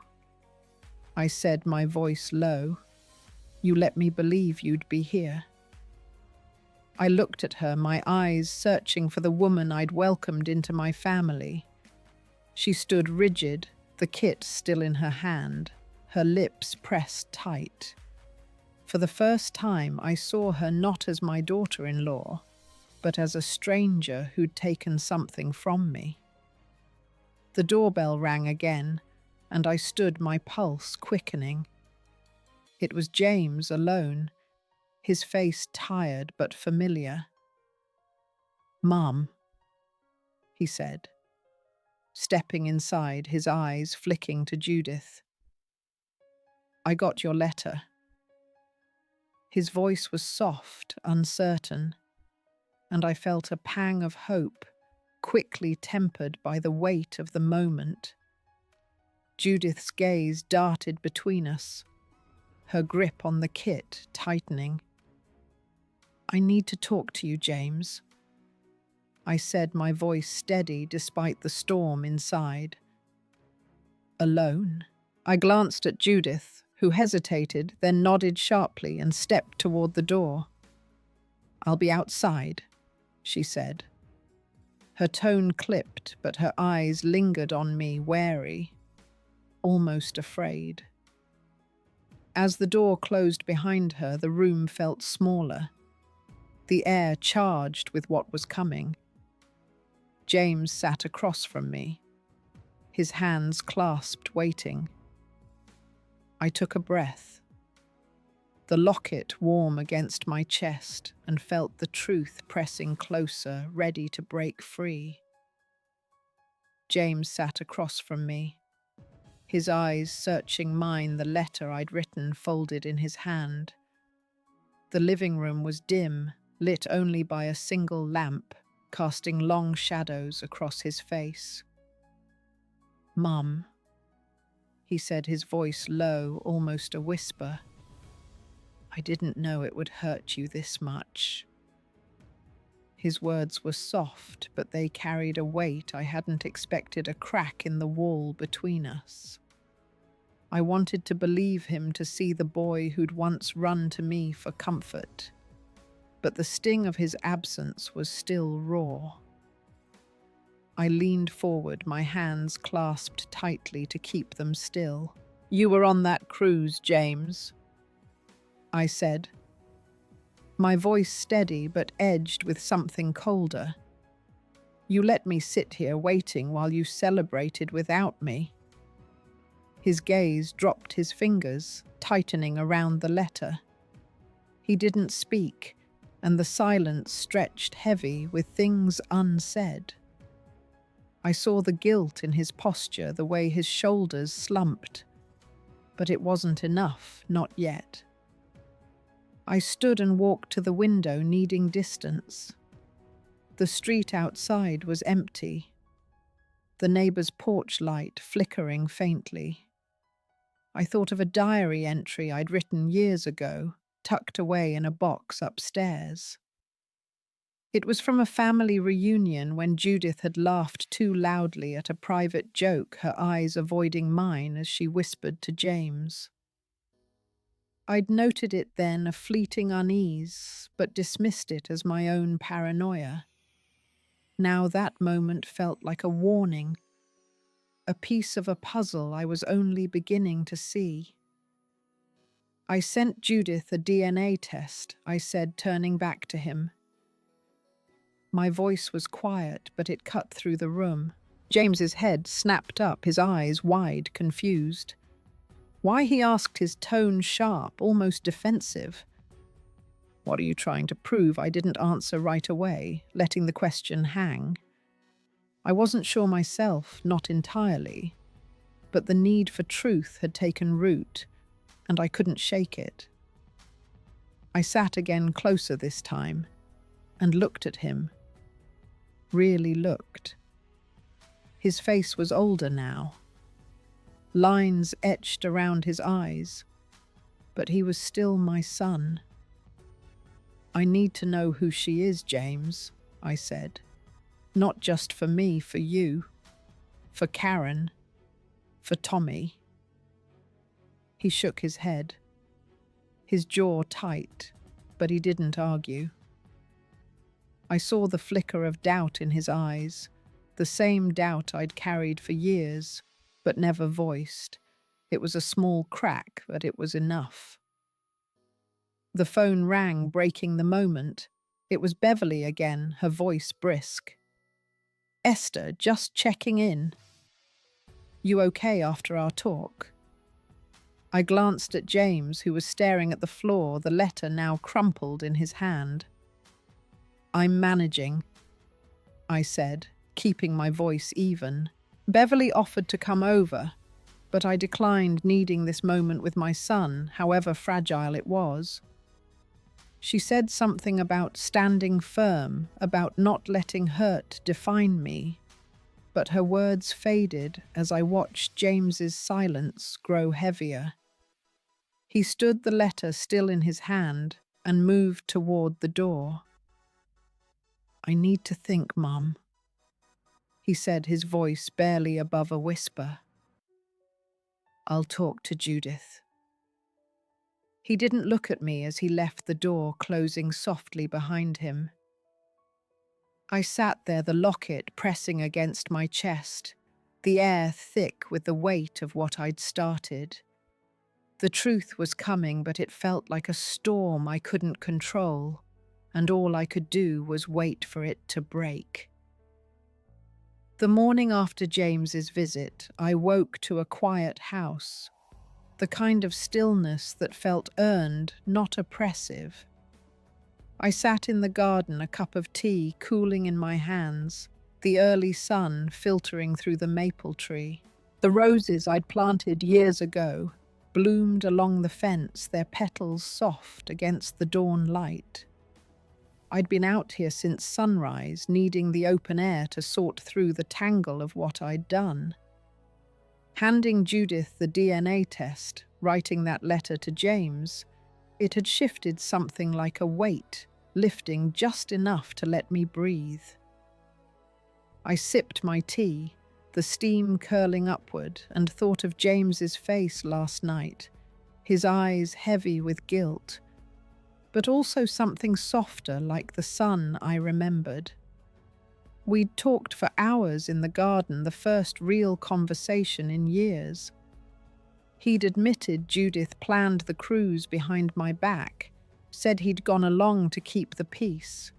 Speaker 1: I said, my voice low. "You let me believe you'd be here." I looked at her, my eyes searching for the woman I'd welcomed into my family. She stood rigid, the kit still in her hand, her lips pressed tight. For the first time, I saw her not as my daughter-in-law, but as a stranger who'd taken something from me. The doorbell rang again, and I stood, my pulse quickening. It was James alone, his face tired but familiar. "Mum," he said, stepping inside, his eyes flicking to Judith. "I got your letter." His voice was soft, uncertain, and I felt a pang of hope, quickly tempered by the weight of the moment. Judith's gaze darted between us, her grip on the kit tightening. "I need to talk to you, James," I said, my voice steady despite the storm inside. "Alone?" I glanced at Judith, who hesitated, then nodded sharply and stepped toward the door. "I'll be outside," she said. Her tone clipped, but her eyes lingered on me, wary, almost afraid. As the door closed behind her, the room felt smaller, the air charged with what was coming. James sat across from me, his hands clasped, waiting. I took a breath, the locket warm against my chest, and felt the truth pressing closer, ready to break free. James sat across from me, his eyes searching mine, the letter I'd written folded in his hand. The living room was dim, lit only by a single lamp, casting long shadows across his face. "Mum," he said, his voice low, almost a whisper. "I didn't know it would hurt you this much." His words were soft, but they carried a weight I hadn't expected, a crack in the wall between us. I wanted to believe him, to see the boy who'd once run to me for comfort, but the sting of his absence was still raw. I leaned forward, my hands clasped tightly to keep them still. "You were on that cruise, James," I said, my voice steady but edged with something colder. "You let me sit here waiting while you celebrated without me." His gaze dropped, his fingers tightening around the letter. He didn't speak, and the silence stretched heavy with things unsaid. I saw the guilt in his posture, the way his shoulders slumped. But it wasn't enough, not yet. I stood and walked to the window, needing distance. The street outside was empty, the neighbor's porch light flickering faintly. I thought of a diary entry I'd written years ago, tucked away in a box upstairs. It was from a family reunion when Judith had laughed too loudly at a private joke, her eyes avoiding mine as she whispered to James. I'd noted it then, a fleeting unease, but dismissed it as my own paranoia. Now that moment felt like a warning, a piece of a puzzle I was only beginning to see. "I sent Judith a DNA test," I said, turning back to him. My voice was quiet, but it cut through the room. James's head snapped up, his eyes wide, confused. Why, he asked, his tone sharp, almost defensive. "What are you trying to prove?" I didn't answer right away, letting the question hang. I wasn't sure myself, not entirely, but the need for truth had taken root, and I couldn't shake it. I sat again, closer this time, and looked at him. Really looked. His face was older now, lines etched around his eyes, but he was still my son. "I need to know who she is, James," I said. "Not just for me, for you, for Karen, for Tommy." He shook his head, his jaw tight, but he didn't argue. I saw the flicker of doubt in his eyes, the same doubt I'd carried for years, but never voiced. It was a small crack, but it was enough. The phone rang, breaking the moment. It was Beverly again, her voice brisk. "Esther, just checking in. You okay after our talk?" I glanced at James, who was staring at the floor, the letter now crumpled in his hand. "I'm managing," I said, keeping my voice even. Beverly offered to come over, but I declined, needing this moment with my son, however fragile it was. She said something about standing firm, about not letting hurt define me, but her words faded as I watched James's silence grow heavier. He stood, the letter still in his hand, and moved toward the door. "I need to think, Mum," he said, his voice barely above a whisper. "I'll talk to Judith." He didn't look at me as he left, the door closing softly behind him. I sat there, the locket pressing against my chest, the air thick with the weight of what I'd started. The truth was coming, but it felt like a storm I couldn't control, and all I could do was wait for it to break. The morning after James's visit, I woke to a quiet house, the kind of stillness that felt earned, not oppressive. I sat in the garden, a cup of tea cooling in my hands, the early sun filtering through the maple tree. The roses I'd planted years ago bloomed along the fence, their petals soft against the dawn light. I'd been out here since sunrise, needing the open air to sort through the tangle of what I'd done. Handing Judith the DNA test, writing that letter to James, it had shifted something like a weight, lifting just enough to let me breathe. I sipped my tea, the steam curling upward, and thought of James's face last night, his eyes heavy with guilt, but also something softer like the sun I remembered. We'd talked for hours in the garden, the first real conversation in years. He'd admitted Judith planned the cruise behind my back, said he'd gone along to keep the peace.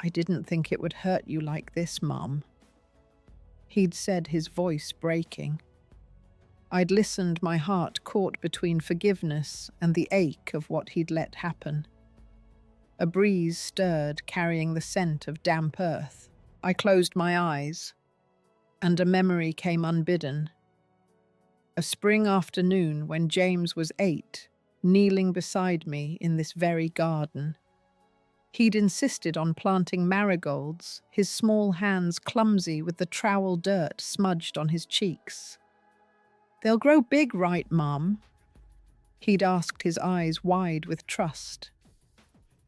Speaker 1: "I didn't think it would hurt you like this, Mum," he'd said, his voice breaking. I'd listened, my heart caught between forgiveness and the ache of what he'd let happen. A breeze stirred, carrying the scent of damp earth. I closed my eyes, and a memory came unbidden. A spring afternoon when James was 8, kneeling beside me in this very garden. He'd insisted on planting marigolds, his small hands clumsy with the trowel dirt smudged on his cheeks. "They'll grow big, right, Mum?" He'd asked, his eyes wide with trust.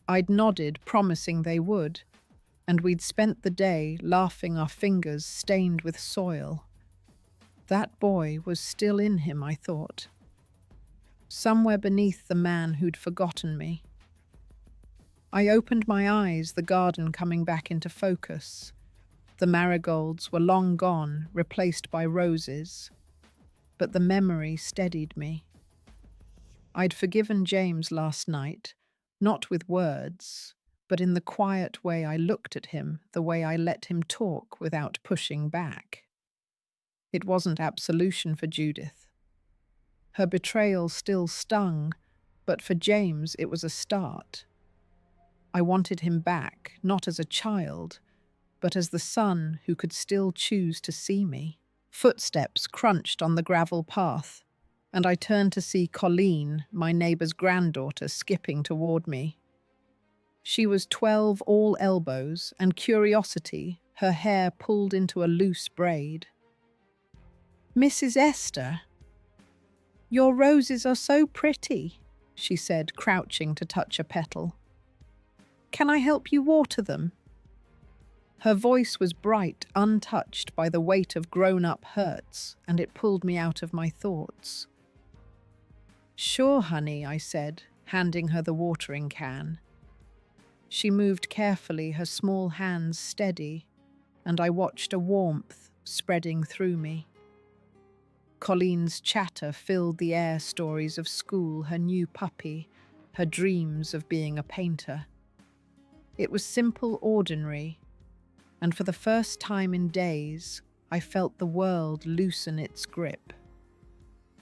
Speaker 1: I'd nodded, promising they would, and we'd spent the day laughing, our fingers stained with soil. That boy was still in him, I thought, somewhere beneath the man who'd forgotten me. I opened my eyes, the garden coming back into focus. The marigolds were long gone, replaced by roses, but the memory steadied me. I'd forgiven James last night, not with words, but in the quiet way I looked at him, the way I let him talk without pushing back. It wasn't absolution for Judith. Her betrayal still stung, but for James it was a start. I wanted him back, not as a child, but as the son who could still choose to see me. Footsteps crunched on the gravel path, and I turned to see Colleen, my neighbour's granddaughter, skipping toward me. She was 12, all elbows, and curiosity, her hair pulled into a loose braid. "Mrs. Esther, your roses are so pretty," she said, crouching to touch a petal. "Can I help you water them?" Her voice was bright, untouched by the weight of grown-up hurts, and it pulled me out of my thoughts. "Sure, honey," I said, handing her the watering can. She moved carefully, her small hands steady, and I watched a warmth spreading through me. Colleen's chatter filled the air, stories of school, her new puppy, her dreams of being a painter. It was simple, ordinary, and for the first time in days, I felt the world loosen its grip.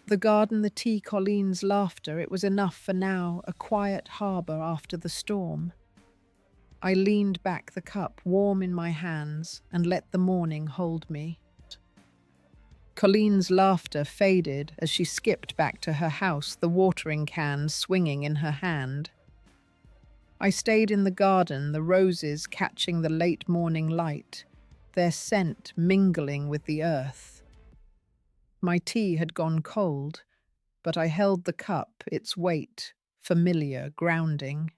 Speaker 1: The garden, the tea, Colleen's laughter, it was enough for now, a quiet harbour after the storm. I leaned back, the cup warm in my hands, and let the morning hold me. Colleen's laughter faded as she skipped back to her house, the watering can swinging in her hand. I stayed in the garden, the roses catching the late morning light, their scent mingling with the earth. My tea had gone cold, but I held the cup, its weight, familiar, grounding.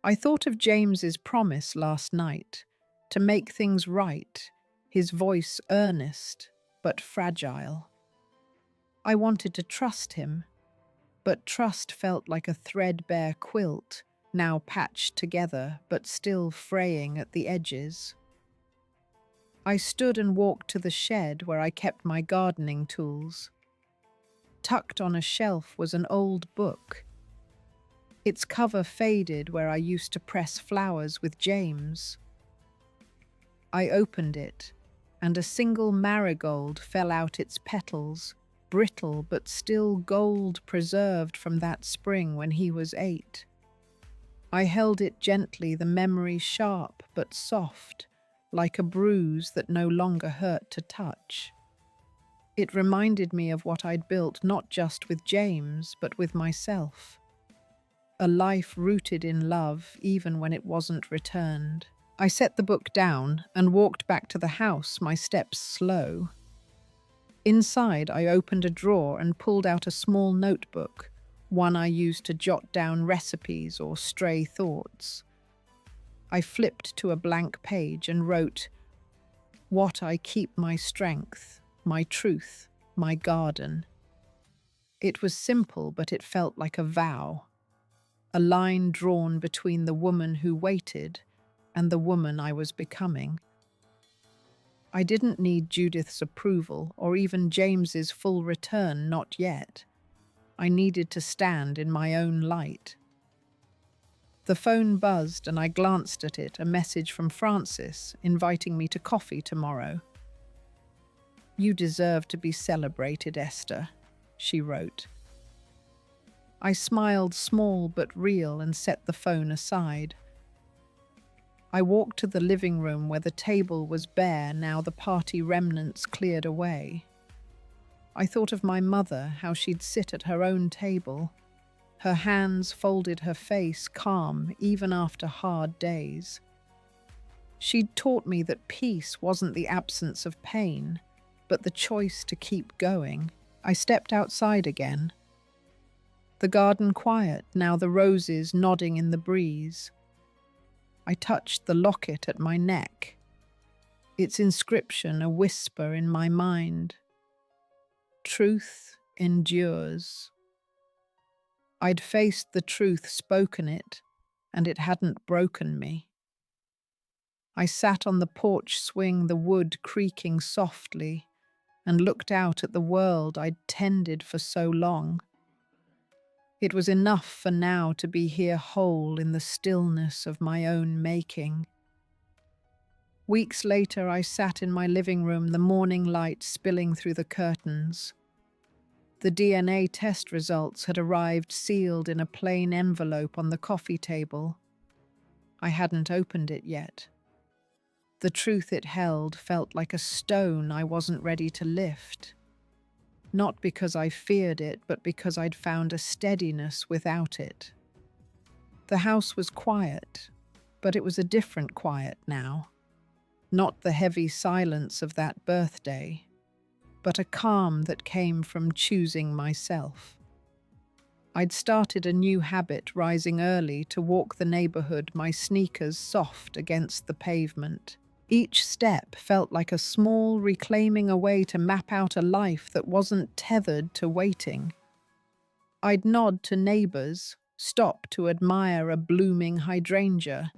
Speaker 1: I thought of James's promise last night, to make things right, his voice earnest, but fragile. I wanted to trust him, but trust felt like a threadbare quilt, now patched together, but still fraying at the edges. I stood and walked to the shed where I kept my gardening tools. Tucked on a shelf was an old book. Its cover faded where I used to press flowers with James. I opened it, and a single marigold fell out its petals, brittle but still gold preserved from that spring when he was 8. I held it gently, the memory sharp but soft, like a bruise that no longer hurt to touch. It reminded me of what I'd built not just with James, but with myself. A life rooted in love, even when it wasn't returned. I set the book down and walked back to the house, my steps slow. Inside, I opened a drawer and pulled out a small notebook, one I used to jot down recipes or stray thoughts. I flipped to a blank page and wrote, "What I keep my strength, my truth, my garden." It was simple, but it felt like a vow. A line drawn between the woman who waited and the woman I was becoming. I didn't need Judith's approval or even James's full return, not yet. I needed to stand in my own light. The phone buzzed and I glanced at it, a message from Francis inviting me to coffee tomorrow. "You deserve to be celebrated, Esther," she wrote. I smiled, small but real, and set the phone aside. I walked to the living room where the table was bare, now the party remnants cleared away. I thought of my mother, how she'd sit at her own table, her hands folded, her face calm even after hard days. She'd taught me that peace wasn't the absence of pain, but the choice to keep going. I stepped outside again. The garden quiet, now the roses nodding in the breeze. I touched the locket at my neck, its inscription a whisper in my mind. Truth endures. I'd faced the truth, spoken it, and it hadn't broken me. I sat on the porch swing, the wood creaking softly, and looked out at the world I'd tended for so long. It was enough for now to be here whole in the stillness of my own making. Weeks later, I sat in my living room, the morning light spilling through the curtains. The DNA test results had arrived sealed in a plain envelope on the coffee table. I hadn't opened it yet. The truth it held felt like a stone I wasn't ready to lift. Not because I feared it, but because I'd found a steadiness without it. The house was quiet, but it was a different quiet now. Not the heavy silence of that birthday, but a calm that came from choosing myself. I'd started a new habit, rising early to walk the neighborhood, my sneakers soft against the pavement. Each step felt like a small reclaiming, a way to map out a life that wasn't tethered to waiting. I'd nod to neighbors, stop to admire a blooming hydrangea,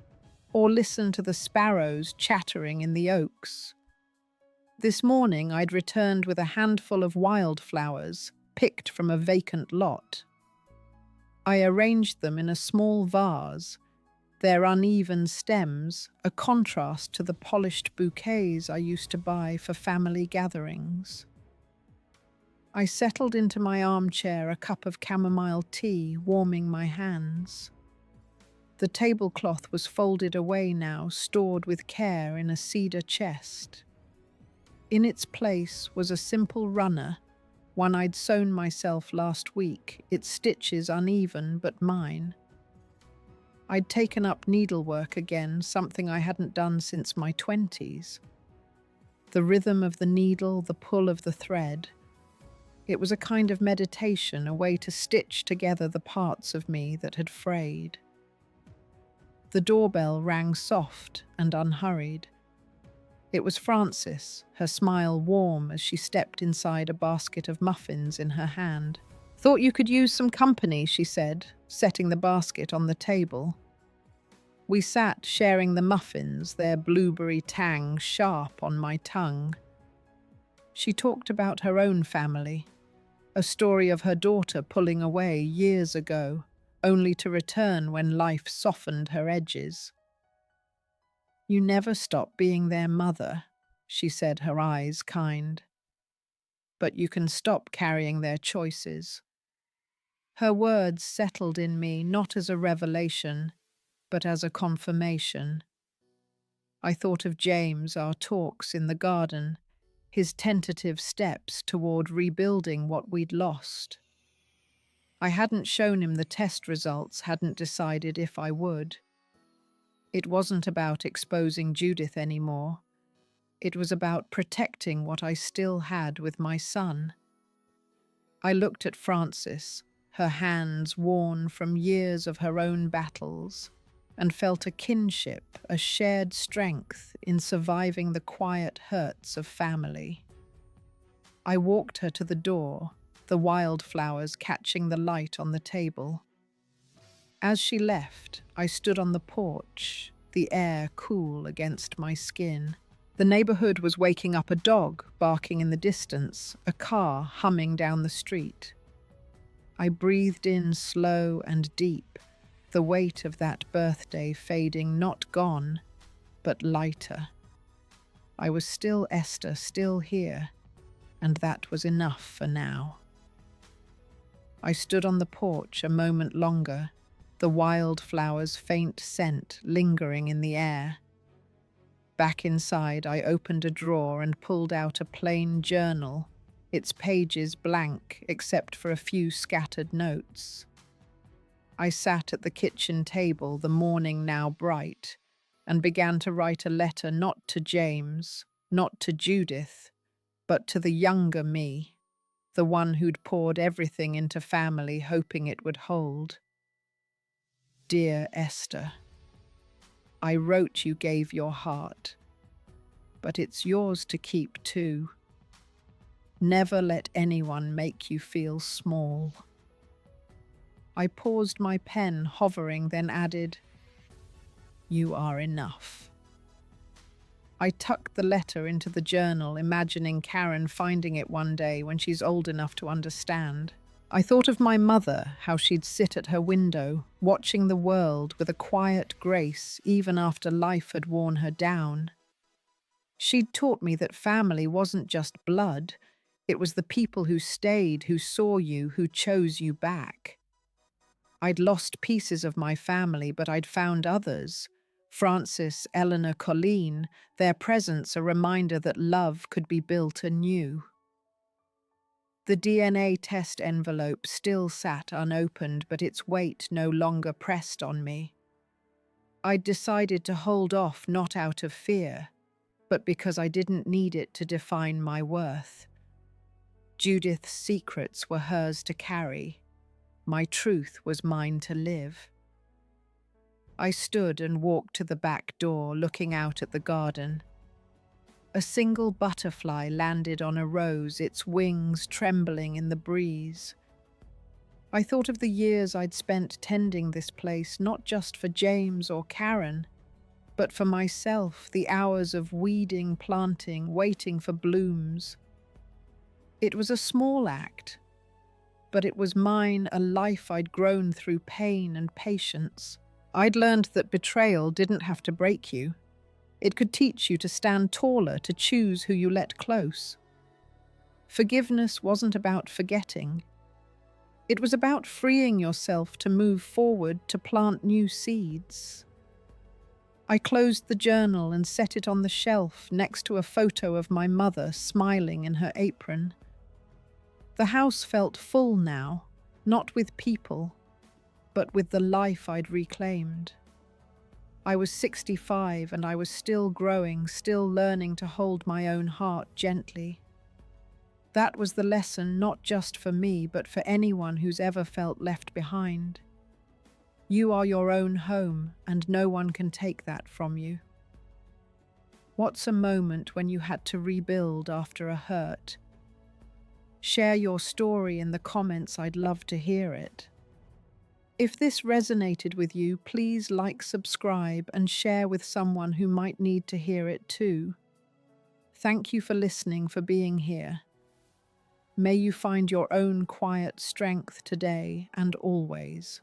Speaker 1: or listen to the sparrows chattering in the oaks. This morning I'd returned with a handful of wildflowers, picked from a vacant lot. I arranged them in a small vase, their uneven stems a contrast to the polished bouquets I used to buy for family gatherings. I settled into my armchair, a cup of chamomile tea warming my hands. The tablecloth was folded away now, stored with care in a cedar chest. In its place was a simple runner, one I'd sewn myself last week, its stitches uneven but mine. I'd taken up needlework again, something I hadn't done since my 20s. The rhythm of the needle, the pull of the thread. It was a kind of meditation, a way to stitch together the parts of me that had frayed. The doorbell rang soft and unhurried. It was Frances, her smile warm as she stepped inside, a basket of muffins in her hand. "Thought you could use some company," she said, setting the basket on the table. We sat sharing the muffins, their blueberry tang sharp on my tongue. She talked about her own family, A story of her daughter pulling away years ago, only to return when life softened her edges. "You never stop being their mother," she said, her eyes kind. "But you can stop carrying their choices." Her words settled in me not as a revelation, but as a confirmation. I thought of James, our talks in the garden, his tentative steps toward rebuilding what we'd lost. I hadn't shown him the test results, hadn't decided if I would. It wasn't about exposing Judith anymore. It was about protecting what I still had with my son. I looked at Frances, her hands worn from years of her own battles, and felt a kinship, a shared strength in surviving the quiet hurts of family. I walked her to the door, the wildflowers catching the light on the table. As she left, I stood on the porch, the air cool against my skin. The neighborhood was waking up, a dog barking in the distance, a car humming down the street. I breathed in slow and deep, the weight of that birthday fading, not gone, but lighter. I was still Esther, still here, and that was enough for now. I stood on the porch a moment longer, the wildflower's faint scent lingering in the air. Back inside, I opened a drawer and pulled out a plain journal, its pages blank except for a few scattered notes. I sat at the kitchen table, the morning now bright, and began to write a letter not to James, not to Judith, but to the younger me, the one who'd poured everything into family hoping it would hold. Dear Esther, I wrote you gave your heart, but it's yours to keep too. Never let anyone make you feel small. I paused my pen, hovering, then added, "You are enough." I tucked the letter into the journal, imagining Karen finding it one day when she's old enough to understand. I thought of my mother, how she'd sit at her window, watching the world with a quiet grace even after life had worn her down. She'd taught me that family wasn't just blood, it was the people who stayed, who saw you, who chose you back. I'd lost pieces of my family, but I'd found others. Frances, Eleanor, Colleen, their presence a reminder that love could be built anew. The DNA test envelope still sat unopened, but its weight no longer pressed on me. I'd decided to hold off, not out of fear, but because I didn't need it to define my worth. Judith's secrets were hers to carry. My truth was mine to live. I stood and walked to the back door, looking out at the garden. A single butterfly landed on a rose, its wings trembling in the breeze. I thought of the years I'd spent tending this place, not just for James or Karen, but for myself, the hours of weeding, planting, waiting for blooms. It was a small act, but it was mine, a life I'd grown through pain and patience. I'd learned that betrayal didn't have to break you. It could teach you to stand taller, to choose who you let close. Forgiveness wasn't about forgetting. It was about freeing yourself to move forward, to plant new seeds. I closed the journal and set it on the shelf next to a photo of my mother smiling in her apron. The house felt full now, not with people, but with the life I'd reclaimed. I was 65 and I was still growing, still learning to hold my own heart gently. That was the lesson, not just for me, but for anyone who's ever felt left behind. You are your own home, and no one can take that from you. What's a moment when you had to rebuild after a hurt? Share your story in the comments, I'd love to hear it. If this resonated with you, please like, subscribe, and share with someone who might need to hear it too. Thank you for listening, for being here. May you find your own quiet strength today and always.